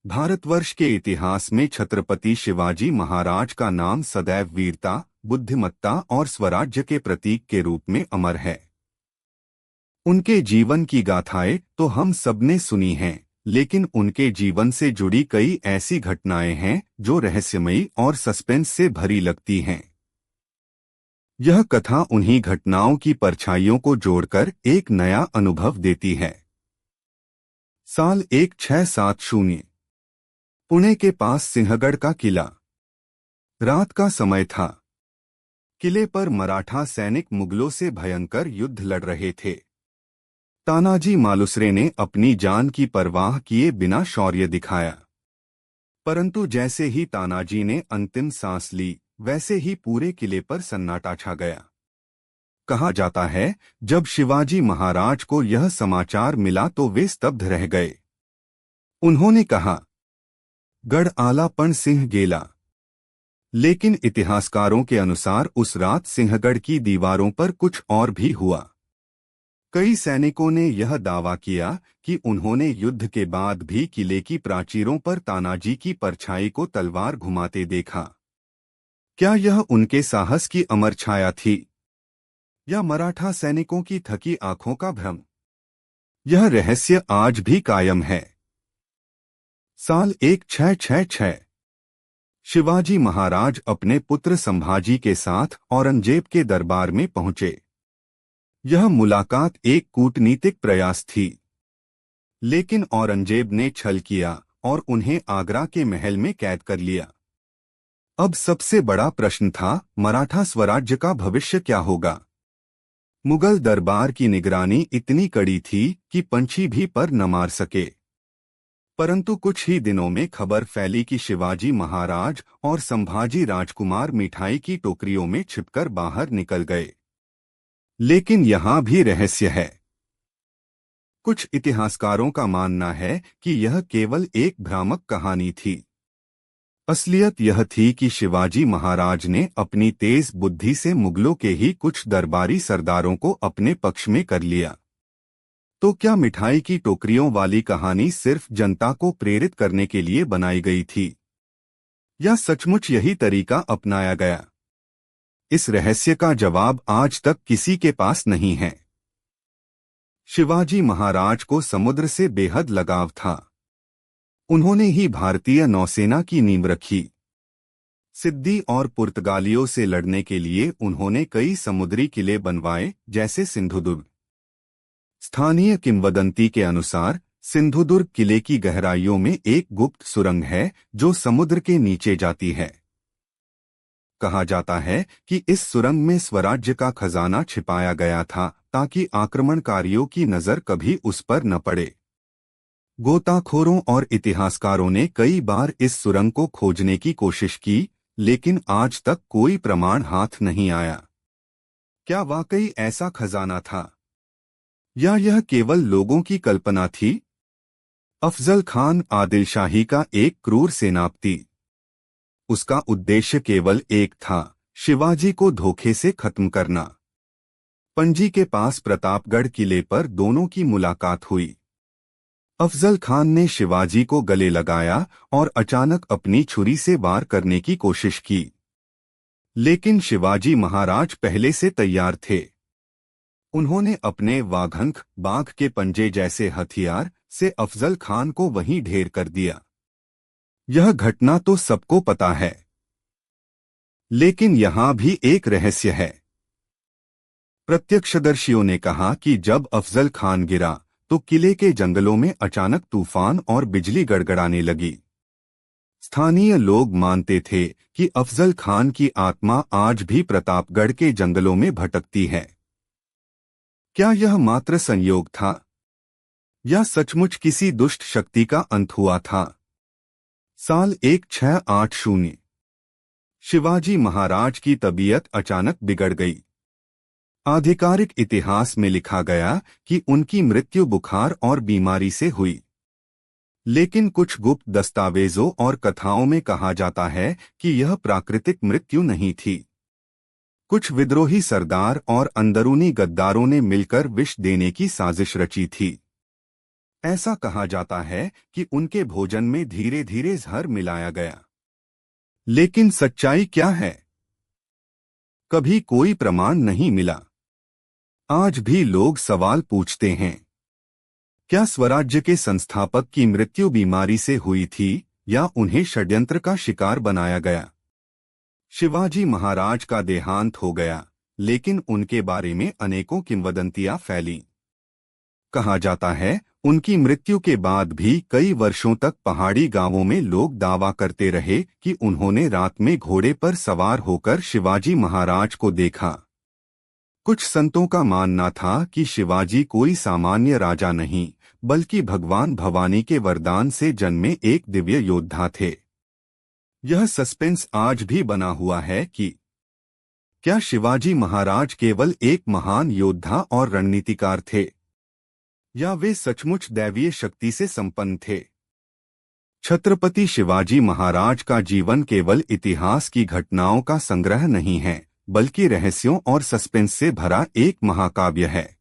भारतवर्ष के इतिहास में छत्रपति शिवाजी महाराज का नाम सदैव वीरता, बुद्धिमत्ता और स्वराज्य के प्रतीक के रूप में अमर है। उनके जीवन की गाथाएं तो हम सबने सुनी हैं, लेकिन उनके जीवन से जुड़ी कई ऐसी घटनाएं हैं जो रहस्यमयी और सस्पेंस से भरी लगती हैं। यह कथा उन्हीं घटनाओं की परछाइयों को जोड़कर एक नया अनुभव देती है। साल 1670। पुणे के पास सिंहगढ़ का किला। रात का समय था। किले पर मराठा सैनिक मुगलों से भयंकर युद्ध लड़ रहे थे। तानाजी मालुसरे ने अपनी जान की परवाह किए बिना शौर्य दिखाया। परंतु जैसे ही तानाजी ने अंतिम सांस ली, वैसे ही पूरे किले पर सन्नाटा छा गया। कहा जाता है, जब शिवाजी महाराज को यह समाचार मिला तो वे स्तब्ध रह गए। उन्होंने कहा, गढ़ आला पण सिंह गेला। लेकिन इतिहासकारों के अनुसार उस रात सिंहगढ़ की दीवारों पर कुछ और भी हुआ। कई सैनिकों ने यह दावा किया कि उन्होंने युद्ध के बाद भी किले की प्राचीरों पर तानाजी की परछाई को तलवार घुमाते देखा। क्या यह उनके साहस की अमर छाया थी, या मराठा सैनिकों की थकी आंखों का भ्रम? यह रहस्य आज भी कायम है। साल 1666। शिवाजी महाराज अपने पुत्र संभाजी के साथ औरंगजेब के दरबार में पहुंचे। यह मुलाकात एक कूटनीतिक प्रयास थी, लेकिन औरंगजेब ने छल किया और उन्हें आगरा के महल में कैद कर लिया। अब सबसे बड़ा प्रश्न था, मराठा स्वराज्य का भविष्य क्या होगा? मुगल दरबार की निगरानी इतनी कड़ी थी कि पंछी भी पर न मार सके। परंतु कुछ ही दिनों में खबर फैली कि शिवाजी महाराज और संभाजी राजकुमार मिठाई की टोकरियों में छिपकर बाहर निकल गए। लेकिन यहाँ भी रहस्य है। कुछ इतिहासकारों का मानना है कि यह केवल एक भ्रामक कहानी थी। असलियत यह थी कि शिवाजी महाराज ने अपनी तेज बुद्धि से मुगलों के ही कुछ दरबारी सरदारों को अपने पक्ष में कर लिया। तो क्या मिठाई की टोकरियों वाली कहानी सिर्फ जनता को प्रेरित करने के लिए बनाई गई थी, या सचमुच यही तरीका अपनाया गया? इस रहस्य का जवाब आज तक किसी के पास नहीं है। शिवाजी महाराज को समुद्र से बेहद लगाव था। उन्होंने ही भारतीय नौसेना की नींव रखी। सिद्दी और पुर्तगालियों से लड़ने के लिए उन्होंने कई समुद्री किले बनवाए, जैसे सिंधुदुर्ग। स्थानीय किंवदंती के अनुसार सिंधुदुर्ग किले की गहराइयों में एक गुप्त सुरंग है जो समुद्र के नीचे जाती है। कहा जाता है कि इस सुरंग में स्वराज्य का खजाना छिपाया गया था, ताकि आक्रमणकारियों की नजर कभी उस पर न पड़े। गोताखोरों और इतिहासकारों ने कई बार इस सुरंग को खोजने की कोशिश की, लेकिन आज तक कोई प्रमाण हाथ नहीं आया। क्या वाकई ऐसा खजाना था, या यह केवल लोगों की कल्पना थी? अफजल खान आदिलशाही का एक क्रूर सेनापति। उसका उद्देश्य केवल एक था, शिवाजी को धोखे से खत्म करना। पणजी के पास प्रतापगढ़ किले पर दोनों की मुलाकात हुई। अफजल खान ने शिवाजी को गले लगाया और अचानक अपनी छुरी से वार करने की कोशिश की, लेकिन शिवाजी महाराज पहले से तैयार थे। उन्होंने अपने वाघंख, बाघ के पंजे जैसे हथियार से अफजल खान को वहीं ढेर कर दिया। यह घटना तो सबको पता है, लेकिन यहाँ भी एक रहस्य है। प्रत्यक्षदर्शियों ने कहा कि जब अफजल खान गिरा तो किले के जंगलों में अचानक तूफान और बिजली गड़गड़ाने लगी। स्थानीय लोग मानते थे कि अफजल खान की आत्मा आज भी प्रतापगढ़ के जंगलों में भटकती है। क्या यह मात्र संयोग था, या सचमुच किसी दुष्ट शक्ति का अंत हुआ था? साल 1680। शिवाजी महाराज की तबीयत अचानक बिगड़ गई। आधिकारिक इतिहास में लिखा गया कि उनकी मृत्यु बुखार और बीमारी से हुई, लेकिन कुछ गुप्त दस्तावेजों और कथाओं में कहा जाता है कि यह प्राकृतिक मृत्यु नहीं थी। कुछ विद्रोही सरदार और अंदरूनी गद्दारों ने मिलकर विष देने की साजिश रची थी। ऐसा कहा जाता है कि उनके भोजन में धीरे धीरे जहर मिलाया गया। लेकिन सच्चाई क्या है? कभी कोई प्रमाण नहीं मिला। आज भी लोग सवाल पूछते हैं, क्या स्वराज्य के संस्थापक की मृत्यु बीमारी से हुई थी या उन्हें षड्यंत्र का शिकार बनाया गया? शिवाजी महाराज का देहांत हो गया, लेकिन उनके बारे में अनेकों किंवदंतियां फैलीं। कहा जाता है, उनकी मृत्यु के बाद भी कई वर्षों तक पहाड़ी गांवों में लोग दावा करते रहे कि उन्होंने रात में घोड़े पर सवार होकर शिवाजी महाराज को देखा। कुछ संतों का मानना था कि शिवाजी कोई सामान्य राजा नहीं, बल्कि भगवान भवानी के वरदान से जन्मे एक दिव्य योद्धा थे। यह सस्पेंस आज भी बना हुआ है कि क्या शिवाजी महाराज केवल एक महान योद्धा और रणनीतिकार थे, या वे सचमुच दैवीय शक्ति से संपन्न थे? छत्रपति शिवाजी महाराज का जीवन केवल इतिहास की घटनाओं का संग्रह नहीं है, बल्कि रहस्यों और सस्पेंस से भरा एक महाकाव्य है।